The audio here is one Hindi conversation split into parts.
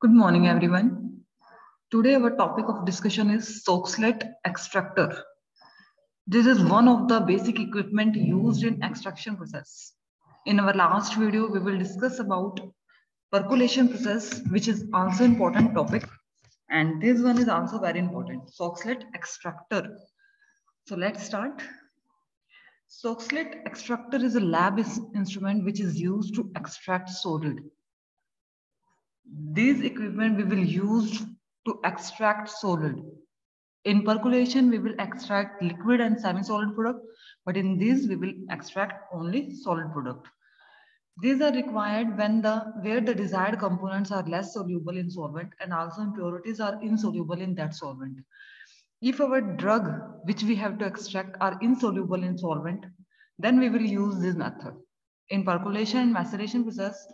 Good morning, everyone. Today, our topic of discussion is Soxhlet extractor. This is one of the basic equipment used in extraction process. In our last video, we will discuss about percolation process, which is also important topic. And this one is also very important, Soxhlet extractor. So let's start. Soxhlet extractor is a lab instrument which is used to extract solid. These equipment we will use to extract solid. In percolation, we will extract liquid and semi-solid product, but in this we will extract only solid product. These are required when where the desired components are less soluble in solvent and also impurities are insoluble in that solvent. If our drug which we have to extract are insoluble in solvent, then we will use this method. In percolation and maceration process,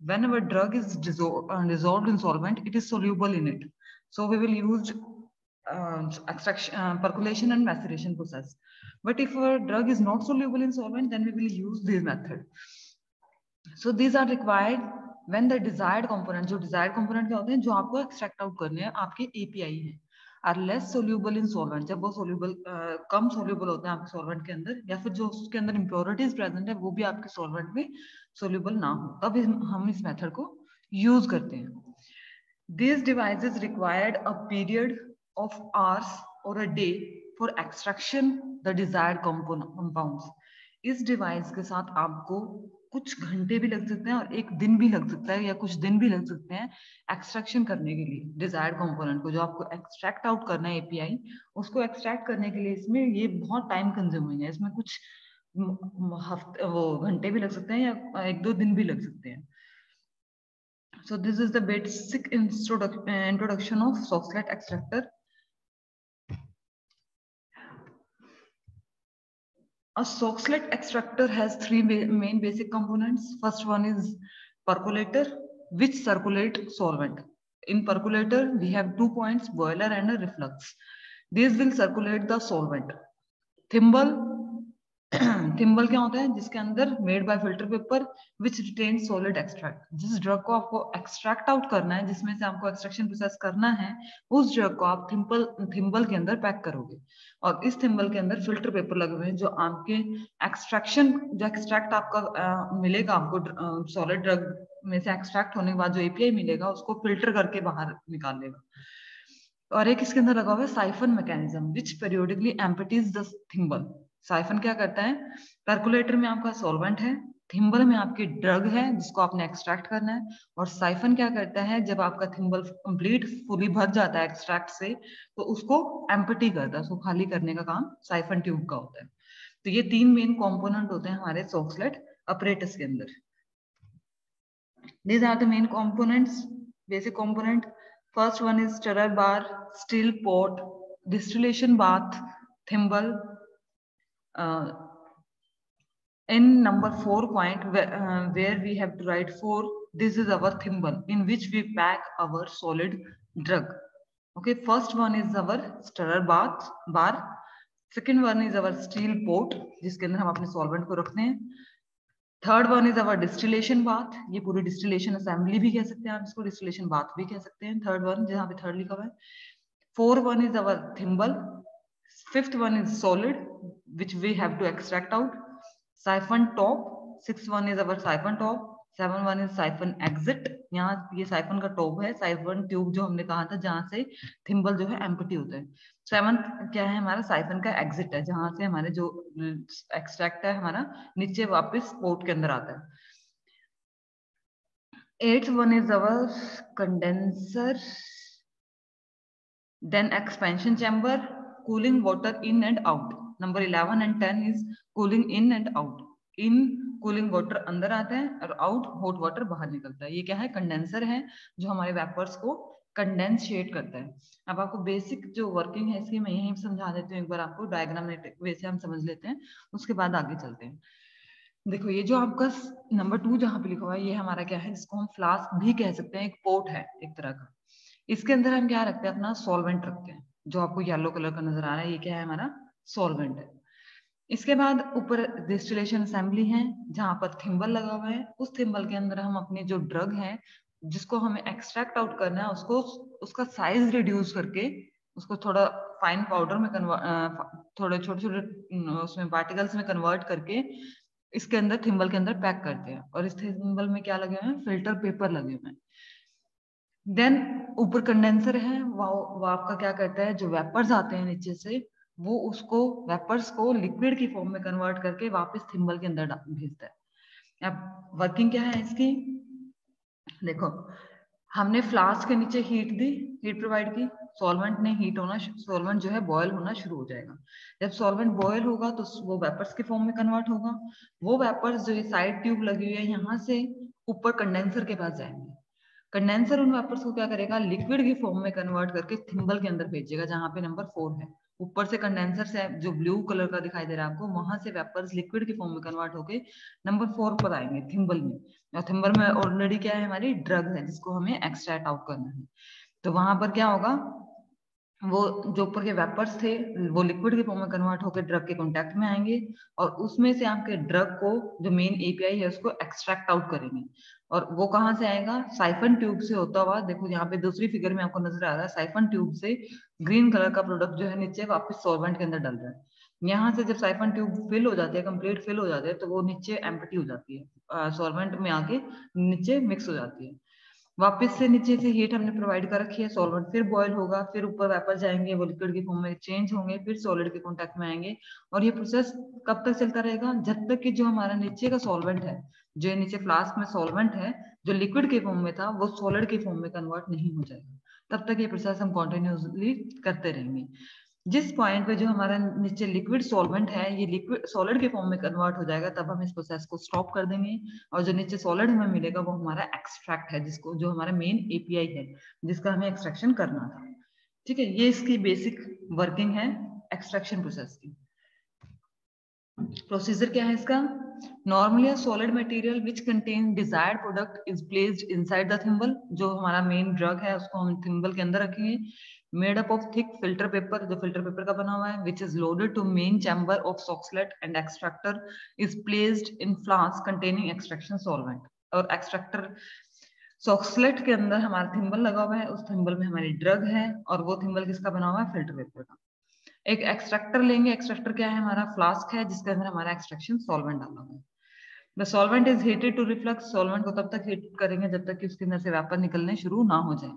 when our drug is dissolved in solvent, it is soluble in it. So we will use percolation and maceration process. But if our drug is not soluble in solvent, then we will use this method. So these are required when the desired component, जो desired component क्या होते हैं, जो आपको extract out करने हैं, आपके API हैं, are less soluble in solvent. जब वो soluble कम soluble होते हैं आपके solvent के अंदर, या फिर जो उसके अंदर impurities present है, वो भी आपके solvent में soluble ना हो, तब हम इस method को use करते हैं. These devices required a period of hours or a day for extraction the desired compounds. इस डिवाइस के साथ आपको कुछ घंटे भी लग सकते हैं और एक दिन भी लग सकता है या कुछ दिन भी लग सकते हैं एक्सट्रैक्शन करने के लिए डिजायर्ड कंपोनेंट को, जो आपको एक्सट्रैक्ट आउट करना है एपीआई, उसको एक्सट्रैक्ट करने के लिए इसमें ये बहुत टाइम कंज्यूमिंग है. इसमें कुछ हफ्ते वो घंटे भी लग सकते हैं या एक दो दिन भी लग सकते हैं. So this is the basic introduction of Soxhlet extractor. A Soxhlet extractor has three main basic components. First one is percolator, which circulate solvent. In percolator, we have 2 points, boiler and a reflux. These will circulate the solvent. Thimble, thimble क्या होता है, जिसके अंदर made by filter paper which retain solid extract. जिस ड्रग को आपको एक्सट्रैक्ट आउट करना है, जिसमें से आपको एक्सट्रैक्शन प्रोसेस करना है, उस ड्रग को आप थिम्बल के अंदर पैक करोगे. और इस थिम्बल के अंदर फिल्टर पेपर लगे हुए हैं, जो आपके एक्सट्रैक्शन, जो एक्सट्रैक्ट आपका मिलेगा, आपको सॉलिड ड्रग में से एक्सट्रैक्ट होने के बाद जो एपीआई मिलेगा, उसको फिल्टर करके बाहर निकाल लेगा. और एक इसके अंदर लगा हुआ है siphon mechanism which periodically empties the thimble. Siphon क्या करता है, परकुलेटर में आपका सॉल्वेंट है, थिम्बल में आपकी ड्रग है जिसको आपने एक्सट्रैक्ट करना है, और साइफन क्या करता है, जब आपका थिम्बल कंप्लीट फुली भर जाता है एक्सट्रैक्ट से, तो उसको एम्प्टी करता है, उसको खाली करने का काम साइफन ट्यूब का होता है. तो ये तीन मेन कंपोनेंट होते हैं हमारे सोक्सलेट अपरेटस के अंदर. These are the main components, basic component. First one is stirrer bar, still pot, distillation bath, thimble. In number 4 point where we have to write 4, this is our thimble in which we pack our solid drug. Okay, first one is our stirrer bar. Second one is our steel pot, जिसके अंदर हम अपने solvent को रखते हैं. Third one is our distillation bath. ये पूरी डिस्टिलेशन असेंबली भी कह सकते हैं आप, इसको डिस्टिलेशन बाथ भी कह सकते हैं. थर्ड वन जहां पे थर्ड लिखा हुआ है. Four one is our thimble. Fifth one is solid which we have to extract out. Siphon top. Six one is our siphon top. Seven one is siphon exit. यहाँ ये साइफन का टॉप है, साइफन ट्यूब जो हमने कहा था जहां से थिम्बल जो है एम्प्टी होता है. सेवंथ क्या है हमारा, साइफन का एग्जिट है, जहां से हमारे जो एक्सट्रैक्ट है हमारा नीचे वापस पोर्ट के अंदर आता है. Eighth one is our condenser. Then expansion chamber, cooling water in and out. Number 11 and 10 is cooling in and out. In cooling water अंदर आता है और आउट हॉट वाटर बाहर निकलता है. ये क्या है, कंडेंसर है जो हमारे वेपर्स को कंडेंसेट करता है. अब आपको बेसिक जो वर्किंग है इसकी मैं यहीं समझा देती हूँ, एक बार आपको डायग्रामेटिक वे से हम समझ लेते हैं, उसके बाद आगे चलते हैं. देखो ये जो आपका नंबर 2 जहाँ पे लिखा हुआ है, ये हमारा क्या है, जिसको हम फ्लास्क भी कह सकते हैं, एक पोर्ट है एक तरह का. इसके अंदर हम क्या रखते हैं, अपना सॉल्वेंट रखते हैं. जो आपको येलो कलर का नजर आ रहा है, ये क्या है, हमारा सॉल्वेंट है. इसके बाद ऊपर डिस्टिलेशन असेंबली है जहां पर थिम्बल लगा हुआ है. उस थिम्बल के अंदर हम अपने जो ड्रग है जिसको हमें एक्सट्रैक्ट आउट करना है उसको उसका साइज रिड्यूस करके उसको थोड़ा फाइन पाउडर में थोड़े छोटे छोटे उसमें पार्टिकल्स में कन्वर्ट करके इसके अंदर थिम्बल के अंदर पैक करते हैं। और इस थिम्बल में क्या लगे हुए हैं, फिल्टर पेपर लगे हुए हैं। देन ऊपर कंडेंसर है, वो आपका क्या करता है, जो वेपर्स आते हैं नीचे से वो उसको वेपर्स को लिक्विड की फॉर्म में कन्वर्ट करके वापस थिम्बल के अंदर भेजता है। अब वर्किंग क्या है इसकी, देखो हमने फ्लास्क के नीचे हीट प्रोवाइड की, सॉल्वेंट ने हीट होना, सॉल्वेंट जो है बॉयल होना शुरू हो जाएगा। जब सॉल्वेंट बॉयल होगा तो वो वेपर्स के फॉर्म में कन्वर्ट होगा। वो वेपर्स जो साइड ट्यूब लगी हुई है यहाँ से ऊपर कंडेंसर के पास जाएंगे। कंडेंसर उन वेपर्स को क्या करेगा, लिक्विड की फॉर्म में कन्वर्ट करके थिम्बल के अंदर भेजेगा जहां पे नंबर 4 है। ऊपर से कंडेंसर से जो ब्लू कलर का दिखाई दे रहा है आपको, वहां से वेपर्स लिक्विड की फॉर्म में कन्वर्ट होके नंबर 4 पर आएंगे थिम्बल में। और थिम्बल में ऑलरेडी क्या है, हमारी ड्रग है जिसको हमें एक्सट्रैक्ट आउट करना है। तो वहां पर क्या होगा, वो जो ऊपर के वेपर्स थे वो लिक्विड के फॉर्म में कन्वर्ट होकर ड्रग के कांटेक्ट में आएंगे और उसमें से आपके ड्रग को जो मेन एपीआई है उसको एक्सट्रैक्ट आउट करेंगे। और वो कहाँ से आएगा, साइफन ट्यूब से होता हुआ। देखो यहाँ पे दूसरी फिगर में आपको नजर आ रहा है, साइफन ट्यूब से ग्रीन कलर का प्रोडक्ट जो है नीचे वापस सॉल्वेंट के अंदर डल रहा है। यहाँ से जब साइफन ट्यूब फिल हो जाती है, कंप्लीट फिल हो जाती है, तो वो नीचे एम्प्टी हो जाती है, सॉल्वेंट में आके नीचे मिक्स हो जाती है। वापस से नीचे से हीट हमने प्रोवाइड कर रखी है, सॉल्वेंट फिर बॉयल होगा, फिर ऊपर वेपर जाएंगे, वो लिक्विड की फॉर्म में चेंज होंगे, फिर सॉलिड के कांटेक्ट में आएंगे। और ये प्रोसेस कब तक चलता रहेगा, जब तक कि जो हमारा नीचे का सॉल्वेंट है, जो नीचे फ्लास्क में सॉल्वेंट है जो लिक्विड के फॉर्म में था, वो सॉलिड के फॉर्म में कन्वर्ट नहीं हो जाएगा। तब तक ये प्रोसेस हम कॉन्टिन्यूसली करते रहेंगे। जिस पॉइंट पे जो हमारा नीचे लिक्विड सॉल्वेंट है ये लिक्विड सॉलिड के फॉर्म में कन्वर्ट हो जाएगा, तब हम इस प्रोसेस को स्टॉप कर देंगे। और जो नीचे सॉलिड हमें मिलेगा वो हमारा एक्सट्रैक्ट है, जिसको जो हमारा मेन एपीआई है जिसका हमें एक्सट्रैक्शन करना था। ठीक है, ये इसकी बेसिक वर्किंग है एक्सट्रैक्शन प्रोसेस की। प्रोसीजर क्या है इसका, normally a solid material which contain desired product is placed inside the thimble। जो हमारा मेन ड्रग है उसको हम थिम्बल के अंदर रखेंगे। Made up of thick filter paper, जो फिल्टर पेपर का बना हुआ है, which is loaded to main chamber of soxhlet and extractor is placed in flask containing extraction solvent। और एक्सट्रैक्टर सॉक्सलेट के अंदर हमारा थिम्बल लगा हुआ है, उस थिम्बल में हमारी ड्रग है और वो थिम्बल किसका बना हुआ है, फिल्टर पेपर का। एक एक्सट्रैक्टर लेंगे, एक्सट्रैक्टर क्या है, हमारा फ्लास्क है जिसके अंदर हमारा एक्सट्रैक्शन सॉल्वेंट डाला हुआ है। The solvent is heated to reflux, solvent को तब तक हीट करेंगे जब तक कि उसके अंदर से वेपर निकलने शुरू ना हो जाए।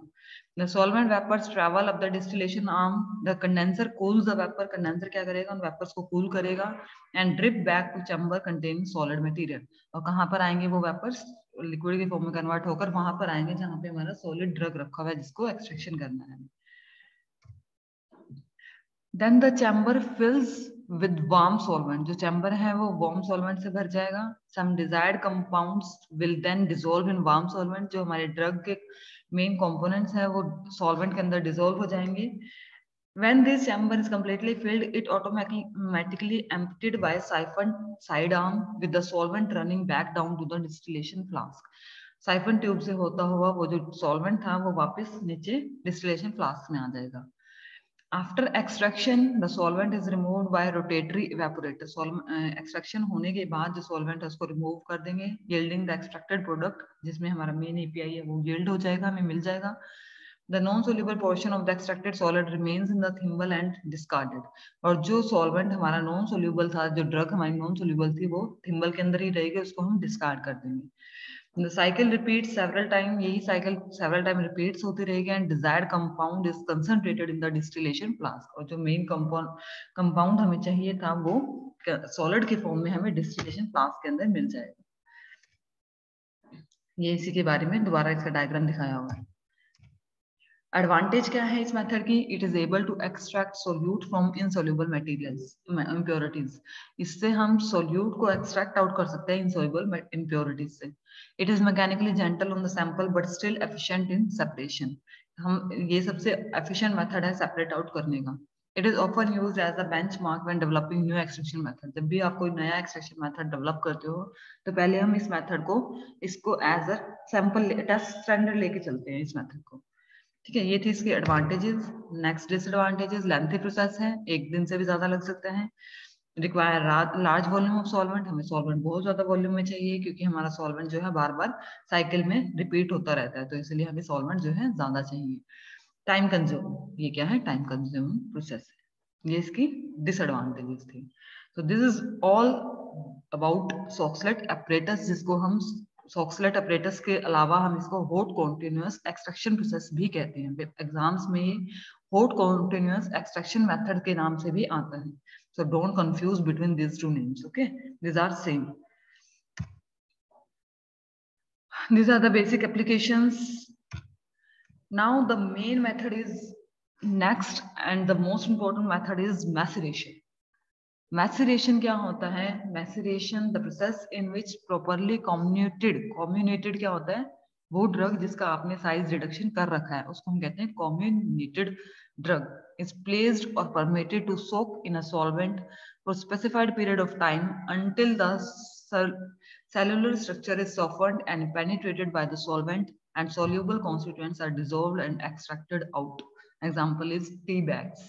The solvent vapours travel up the distillation arm, the condenser cools the vapour, condenser क्या करेगा, उन वेपर्स को कूल करेगा and drip back to chamber containing solid material. और कहाँ पर आएंगे वो वेपर्स, लिक्विड के फॉर्म में कन्वर्ट होकर वहां पर आएंगे जहां पे हमारा सॉलिड ड्रग रखा हुआ है जिसको एक्सट्रैक्शन करना है। Then the chamber fills with warm solvent, जो chamber है वो warm solvent से भर जाएगा। Some desired compounds will then dissolve in warm solvent, जो हमारे drug के main components है वो solvent के अंदर dissolve हो जाएंगे। When this chamber is completely filled, it automatically emptied by siphon side arm with the solvent running back down to the distillation flask। Siphon tube से होता हुआ वो जो सॉल्वेंट था वो वापस नीचे डिस्टिलेशन फ्लास्क में आ जाएगा। After extraction, the solvent is removed by rotatory evaporator। Extraction होने के बाद जो सॉल्वेंट है उसको रिमूव कर देंगे, yielding the extracted product, जिसमें हमारा मेन एपीआई है वो yield हो जाएगा, हमें मिल जाएगा। The non-soluble portion of the extracted solid remains in the thimble and discarded। और जो सॉल्वेंट हमारा नॉन सोल्यूबल था, जो ड्रग हमारी नॉन सोल्यूबल थी, वो थिम्बल के अंदर ही रहेगी, उसको हम डिस्कार्ड कर देंगे। The cycle repeats several time, यही cycle several time repeats होती रहेगी and desired compound is concentrated in the distillation flask। और जो main compound हमें चाहिए था वो solid के form में हमें distillation flask के अंदर मिल जाएगा। ये इसी के बारे में दोबारा इसका डायग्राम दिखाया हुआ है। एडवांटेज क्या है इस मेथड की, it is able to extract solute from insoluble materials impurities. इससे हम सोल्यूट को एक्सट्रैक्ट आउट कर सकते हैं इनसोल्यूबल इम्प्योरिटीज से। It is mechanically gentle on the sample but still efficient in separation. हम ये सबसे एफिशिएंट मेथड है सेपरेट आउट करने का। It is often used as a benchmark when developing new extraction method. जब भी आप कोई नया एक्सट्रैक्शन मेथड डेवलप करते हो तो पहले हम इस मेथड को इसको as a sample test standard लेके चलते हैं इस मेथड को। ठीक है, ये थी इसके advantages. Next disadvantages, lengthy process है, एक दिन से भी ज्यादा लग सकता है। Require large volume of solvent, हमें सॉल्वेंट बहुत ज्यादा वॉल्यूम में चाहिए क्योंकि हमारा सॉल्वेंट जो है बार बार साइकिल में रिपीट होता रहता है, तो इसलिए हमें सॉल्वेंट जो है ज्यादा चाहिए। टाइम कंज्यूम, ये क्या है, टाइम कंज्यूमिंग प्रोसेस है, ये इसकी डिसएडवांटेजेस थी। तो this is all about Soxhlet apparatus, जिसको हम सॉक्सलेट अपरेटस के अलावा हम इसको हॉट कॉन्टिन्यूअस एक्सट्रैक्शन प्रोसेस भी कहते हैं। एग्जाम्स में ये हॉट कॉन्टिन्यूअस एक्सट्रैक्शन मेथड के नाम से भी आता है। So don't confuse between these two names. Okay, these are same. These are the basic applications. Now the main method is next, and the most important method is maceration. Maceration क्या होता है? Maceration, the process in which properly comminuted क्या होता है? वो ड्रग जिसका आपने साइज रिडक्शन कर रखा है उसको हम कहते हैं comminuted drug is placed or permitted to soak in a solvent for specified period of time until the cellular structure is softened and penetrated by the solvent and soluble constituents are dissolved and extracted out. Example is tea bags.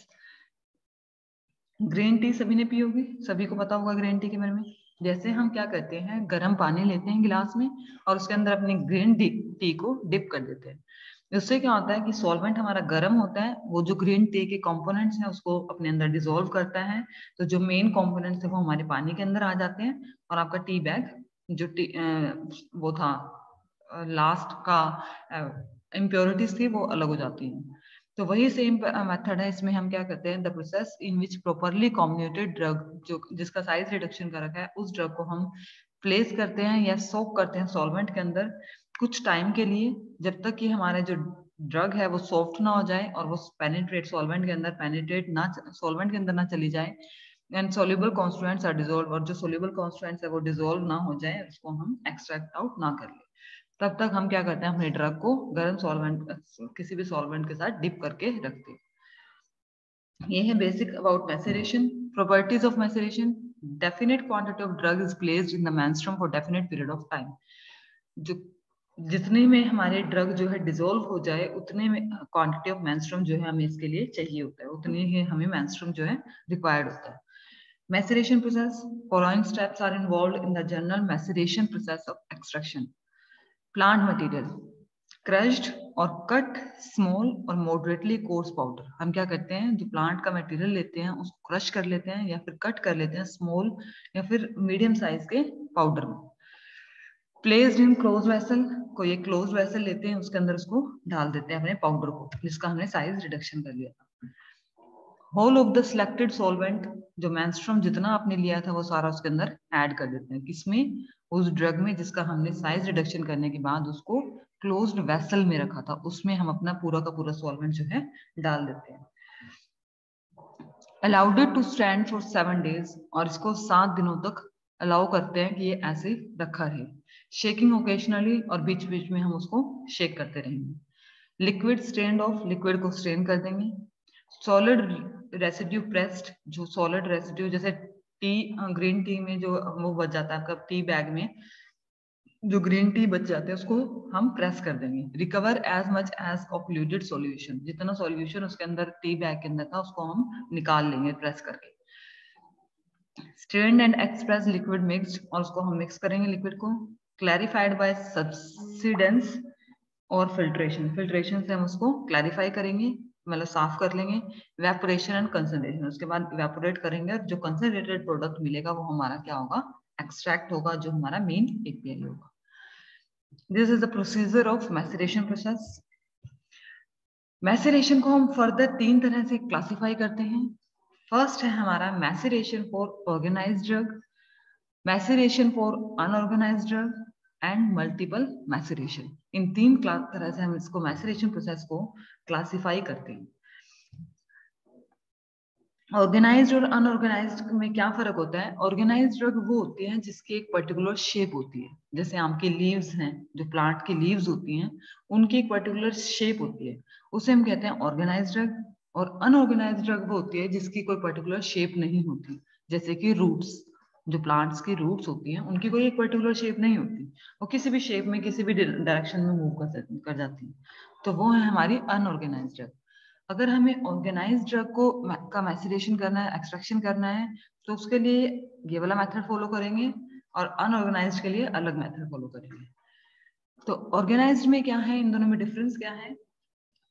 Green tea सभी ने पी होगी, सभी को पता होगा ग्रीन टी के बारे में। जैसे हम क्या करते हैं, गर्म पानी लेते हैं गिलास में और उसके अंदर अपनी ग्रीन टी को डिप कर देते हैं। उससे क्या होता है कि सॉल्वेंट हमारा गर्म होता है, वो जो ग्रीन टी के कंपोनेंट्स हैं उसको अपने अंदर डिसॉल्व करता है, तो जो मेन कंपोनेंट्स है वो हमारे पानी के अंदर आ जाते हैं और आपका टी बैग जो वो था लास्ट का इम्प्योरिटीज थी वो अलग हो जाती है। तो वही सेम मेथड है, इसमें हम क्या करते हैं, the process in which properly communicated drug, जो जिसका साइज रिडक्शन कर रखा है उस ड्रग को हम प्लेस करते हैं या सोक करते हैं सॉल्वेंट के अंदर कुछ टाइम के लिए, जब तक कि हमारा जो ड्रग है वो सॉफ्ट ना हो जाए और वो पेनिट्रेट सॉल्वेंट के अंदर पेनिट्रेट ना सॉल्वेंट के अंदर ना चली जाए, and soluble constituents are dissolve, और जो सोल्यूबल कॉन्स्टिट्यूएंट्स है वो डिसॉल्व ना हो जाए, उसको हम एक्सट्रैक्ट आउट ना कर ले, तब तक हम क्या करते हैं, अपने ड्रग को गर्म सॉल्वेंट किसी भी सॉल्वेंट के साथ डिप करके रखते हैं। ये है basic about maceration. Properties of maceration, definite quantity of drug is placed in the menstruum for definite period of time. जो जितने में हमारे ड्रग जो है डिसॉल्व हो जाए उतने में क्वांटिटी ऑफ मेंस्ट्रुम जो है हमें इसके लिए चाहिए होता है, उतने ही हमें मेंस्ट्रुम जो है रिक्वायर्ड होता है। Maceration process, following steps are involved in the general maceration process of extraction. Plant material, crushed और कट स्मॉल और मॉडरेटली कोर्स पाउडर। हम क्या करते हैं, जो प्लांट का मटेरियल लेते हैं उसको क्रश कर लेते हैं या फिर कट कर लेते हैं स्मॉल या फिर मीडियम साइज के पाउडर में। प्लेस्ड इन क्लोज वेसल, कोई एक क्लोज वेसल लेते हैं उसके अंदर उसको डाल देते हैं अपने पाउडर को जिसका हमने साइज रिडक्शन कर लिया था। Whole of the selected solvent, जो मेंस्ट्रुम जितना आपने लिया था वो सारा उसके अंदर ऐड कर देते हैं, किसमें, उस ड्रग में जिसका हमने साइज रिडक्शन करने के बाद उसको क्लोज्ड वेसल में रखा था, उसमें हम अपना पूरा का पूरा सॉल्वेंट जो है डाल देते हैं। Allowed it to stand for 7 days, और इसको 7 दिनों तक अलाउ करते हैं कि ये ऐसे रखा रहे। शेकिंग ओकेशनली, और बीच बीच में हम उसको शेक करते रहेंगे। लिक्विड स्ट्रेन ऑफ, लिक्विड को स्ट्रेन कर देंगे। सॉलिड रेसिड्यू प्रेस्ड, जो सॉलिड रेसिड्यू जैसे टी ग्रीन टी में जो वो बच जाता है आपका टी बैग में जो ग्रीन टी बच जाते हैं उसको हम प्रेस कर देंगे। Recover as much as occluded solution, जितना सॉल्यूशन उसके अंदर टी बैग के अंदर था उसको हम निकाल लेंगे प्रेस करके। Strained and express liquid mixed, और उसको हम मिक्स करेंगे लिक्विड को। क्लैरिफाइड बाय सब्सिडेंस और फिल्ट्रेशन, फिल्ट्रेशन से हम उसको क्लैरिफाई करेंगे, मतलब साफ कर लेंगे। इवेपोरेशन एंड कंसंट्रेशन, उसके बाद इवेपोरेट करेंगे और जो कंसंट्रेटेड प्रोडक्ट मिलेगा वो हमारा क्या होगा, एक्सट्रैक्ट होगा, जो हमारा मेन एपीआई होगा। This is the procedure of maceration process. Maceration को हम फर्दर 3 तरह से क्लासिफाई करते हैं। फर्स्ट है हमारा maceration for organised drug, maceration for unorganised drug and multiple maceration. इन 3 तरह से हम इसको मैसेरेशन प्रोसेस को क्लासिफाई करते हैं। ऑर्गेनाइज्ड और अनऑर्गेनाइज्ड में क्या फर्क होता है, ऑर्गेनाइज्ड ड्रग वो होती है जिसकी एक पर्टिकुलर शेप होती है, जैसे आम के लीव्स हैं, जो प्लांट की लीव्स होती हैं उनकी एक पर्टिकुलर शेप होती है, उसे हम कहते हैं ऑर्गेनाइज्ड ड्रग। और अनऑर्गेनाइज्ड ड्रग वो होती है जिसकी कोई पर्टिकुलर शेप नहीं होती, जैसे कि रूट्स, जो प्लांट्स की रूट्स होती हैं उनकी कोई एक पर्टिकुलर शेप नहीं होती, वो किसी भी शेप में किसी भी डायरेक्शन में मूव कर जाती है, तो वो है हमारी अनऑर्गेनाइज्ड ड्रग। अगर हमें ऑर्गेनाइज्ड ड्रग को का मैसेरेशन करना है, एक्सट्रैक्शन करना है, तो उसके लिए ये वाला मेथड फॉलो करेंगे और अनऑर्गेनाइज्ड के लिए अलग मेथड फॉलो करेंगे। तो ऑर्गेनाइज्ड में क्या है, इन दोनों में डिफरेंस क्या है?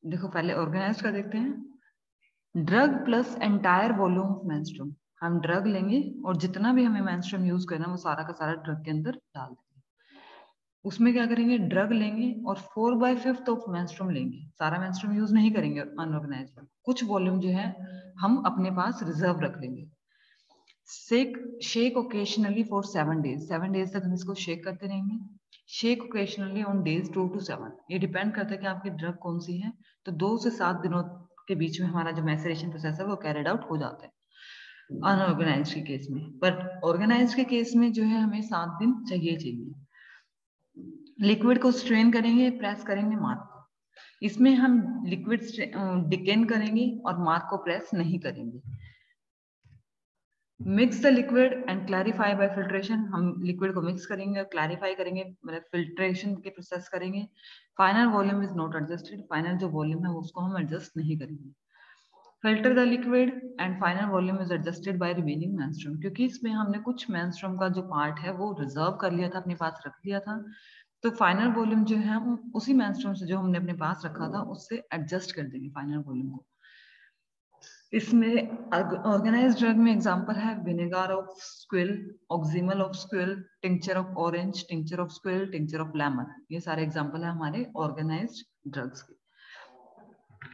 देखो पहले ऑर्गेनाइज्ड का देखते हैं। Drug plus entire volume of menstruum, हम ड्रग लेंगे और जितना भी हमें मेंस्ट्रुम यूज करना है वो सारा का सारा ड्रग के अंदर डाल देंगे। उसमें क्या करेंगे, ड्रग लेंगे और 4/5 ऑफ मेंस्ट्रुम लेंगे। सारा मेंस्ट्रुम यूज नहीं करेंगे अनऑर्गेनाइज्ड में, कुछ वॉल्यूम जो है हम अपने पास रिजर्व रख लेंगे। Shake occasionally for 7 days, 7 days तक हम इसको शेक करते रहेंगे। Shake occasionally on days 2 to 7, ये डिपेंड करता है कि आपकी ड्रग कौन सी है। तो 2 से 7 दिनों के बीच में हमारा जो मैसेरेशन प्रोसेस है वो कैरिड आउट हो जाता है अनऑर्गेनाइज्ड के केस में। बट ऑर्गेनाइज्ड के केस में जो है हमें 7 दिन चाहिए। लिक्विड को स्ट्रेन करेंगे, प्रेस करेंगे मार्क को। इसमें हम लिक्विड डिकेन करेंगे और मार्क को प्रेस नहीं करेंगे। Mix the liquid and clarify by filtration, हम लिक्विड को मिक्स करेंगे और क्लैरिफाई करेंगे, मतलब फिल्ट्रेशन के प्रोसेस करेंगे। Final volume is not adjusted, final जो वॉल्यूम है उसको हम एडजस्ट नहीं करेंगे। Filter the liquid and final volume is adjusted by remaining menstruum, क्योंकि इसमें हमने कुछ मेंस्ट्रुम का जो पार्ट है वो रिजर्व कर लिया था, अपने पास रख लिया था। तो फाइनल वॉल्यूम जो है उसी मेंस्ट्रुम से जो हमने अपने पास रखा था उससे एडजस्ट कर देंगे फाइनल वॉल्यूम को। इसमें ऑर्गेनाइज्ड ड्रग में एग्जांपल है vinegar of squill, oxymel of squill, tincture of orange, tincture of squill, tincture of lemon. ये सारे एग्जांपल है हमारे ऑर्गेनाइज्ड ड्रग्स के।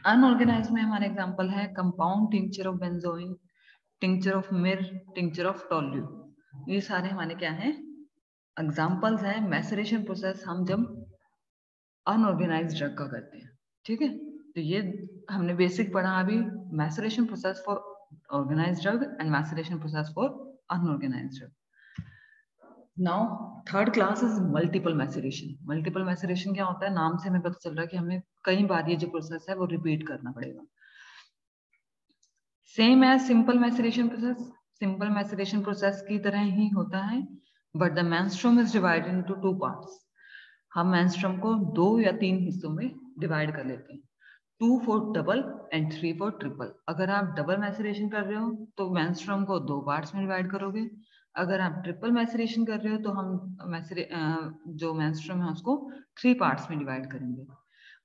अनऑर्गेनाइज्ड में हमारे एग्जांपल है compound tincture of benzoin, tincture of मिर, टिंचर ऑफ टोल्यू। ये सारे हमारे क्या है, एग्जांपल्स हैं मैसेरेशन प्रोसेस हम जब अनऑर्गेनाइज्ड ड्रग का करते हैं। ठीक है, तो ये हमने बेसिक पढ़ा अभी, maceration process for organised drug and maceration process for unorganised drug. Now third class is multiple maceration. Multiple maceration क्या होता है, नाम से हमें पता चल रहा है कि हमें कई बार ये जो प्रोसेस है वो रिपीट करना पड़ेगा। Same as simple maceration process, simple maceration process की तरह ही होता है, but the menstruum is divided into 2 parts. हम मेंस्ट्रुम को 2 या 3 हिस्सों में डिवाइड कर लेते हैं, 2 for double and 3 for triple. अगर आप डबल मैसेरेशन कर रहे हो तो मेंस्ट्रुम को 2 पार्ट्स में डिवाइड करोगे। अगर आप ट्रिपल मैसेरेशन कर रहे हो तो हम जो मेंस्ट्रुम है उसको 3 पार्ट्स में डिवाइड करेंगे।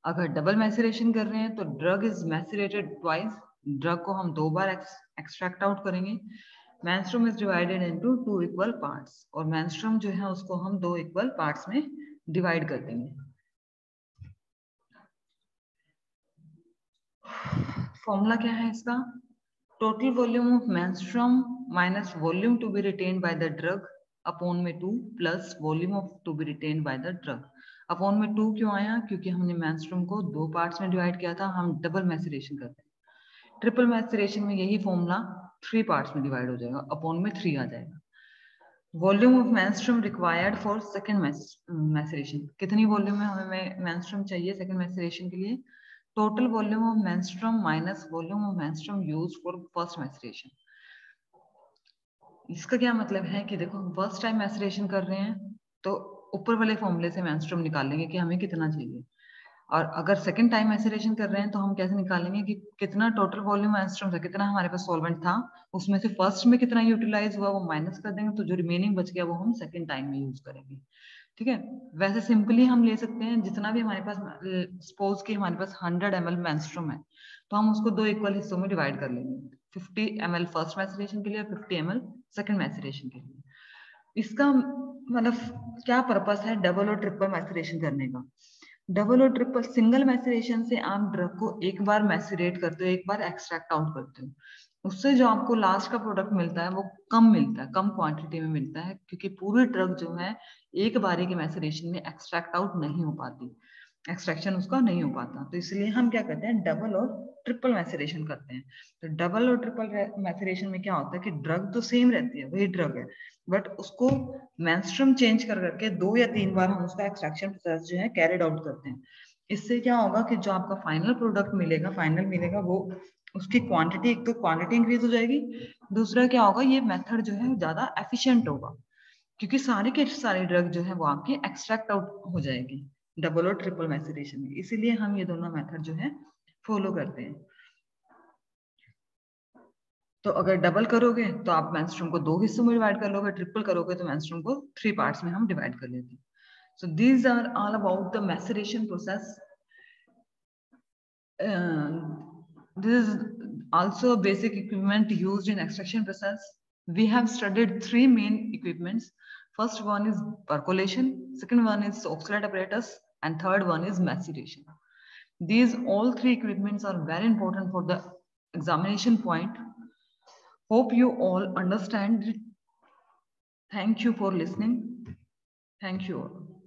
अगर डबल मैसेरेशन कर रहे हैं तो ड्रग इज मैसेरेटेड ट्वाइस, ड्रग को हम 2 बार एक्सट्रैक्ट आउट करेंगे। Menstruum is divided into 2 equal parts, और मेंस्ट्रुम जो है उसको हम 2 इक्वल पार्ट्स में डिवाइड कर देंगे। फॉर्मूला क्या है इसका, total volume of menstruum minus volume to be retained by the drug upon में 2 plus volume of to be retained by the drug. Upon में 2 क्यों आया, क्योंकि हमने मेंस्ट्रुम को 2 पार्ट्स में डिवाइड किया था, हम डबल मैसेरेशन करते हैं। ट्रिपल मैसेरेशन में यही फॉर्मूला 3 पार्ट्स में डिवाइड हो जाएगा, अपॉन में 3 आ जाएगा। Volume of menstruum required for second maceration, कितनी वॉल्यूम में हमें मेंस्ट्रुम चाहिए सेकंड मैसेरेशन के लिए, total volume of menstruum minus volume of menstruum used for first maceration. इसका क्या मतलब है कि देखो फर्स्ट टाइम मैसेरेशन कर रहे हैं तो ऊपर वाले फॉर्मूले से मेंस्ट्रुम निकालेंगे कि हमें कितना चाहिए, और अगर सेकंड टाइम मैसेरेशन कर रहे हैं तो हम कैसे निकालेंगे कि कितना टोटल वॉल्यूम मेंस्ट्रुम था, कितना हमारे पास सॉल्वेंट था, उसमें से फर्स्ट में कितना यूटिलाइज हुआ वो माइनस कर देंगे, तो जो रिमेनिंग बच गया वो हम सेकंड टाइम में यूज करेंगे। ठीक है, वैसे सिंपली हम ले सकते हैं जितना भी हमारे पास, सपोज कि हमारे पास 100 ml मेंस्ट्रुम है तो हम उसको 2 इक्वल हिस्सों में डिवाइड कर लेंगे, 50 ml फर्स्ट मैसेरेशन के लिए और 50 ml सेकंड मैसेरेशन के लिए। इसका मतलब क्या पर्पस है डबल और ट्रिपल मैसेरेशन करने का। डबल और ट्रिपल, सिंगल मैसेरेशन से आप ड्रग को एक बार मैसेरेट करते हो, एक बार एक्सट्रैक्ट आउट करते हो, उससे जो आपको लास्ट का प्रोडक्ट मिलता है वो कम मिलता है, कम क्वांटिटी में मिलता है, क्योंकि पूरी ड्रग जो है एक बारी के मैसेरेशन में एक्सट्रैक्ट आउट नहीं हो पाती, एक्सट्रैक्शन उसका नहीं हो पाता। तो इसलिए हम क्या करते हैं, डबल और ट्रिपल मैसेरेशन करते हैं। तो डबल और ट्रिपल मैसेरेशन में क्या होता है कि ड्रग तो सेम रहती है, वही ड्रग है, बट उसको मेंस्ट्रुम चेंज कर करके 2 या 3 बार हम उसका एक्सट्रैक्शन प्रोसेस जो है कैरिड आउट करते हैं। इससे क्या होगा कि जो आपका फाइनल प्रोडक्ट मिलेगा, फाइनल मिलेगा, वो उसकी क्वांटिटी, एक तो क्वांटिटी इंक्रीज हो जाएगी, दूसरा क्या होगा, ये मेथड जो है ज्यादा एफिशिएंट होगा, क्योंकि सारे के सारे ड्रग जो है वो आपकी एक्सट्रैक्ट आउट हो जाएगी डबल और ट्रिपल मैसेरेशन में। इसीलिए हम ये दोनों मेथड जो है फॉलो करते हैं। तो अगर डबल करोगे तो आप मेंस्ट्रुम को 2 हिस्सों में डिवाइड कर लोगे, ट्रिपल करोगे तो मेंस्ट्रुम को 3 पार्ट्स में हम डिवाइड कर लेते हैं. So these are all about the maceration process. This is also a basic equipment used in extraction process. We have studied 3 main equipments. First one is percolation, second one is oxalate apparatus, and third one is maceration. These all 3 equipments are very important for the examination point. Hope you all understand it. Thank you for listening. Thank you all.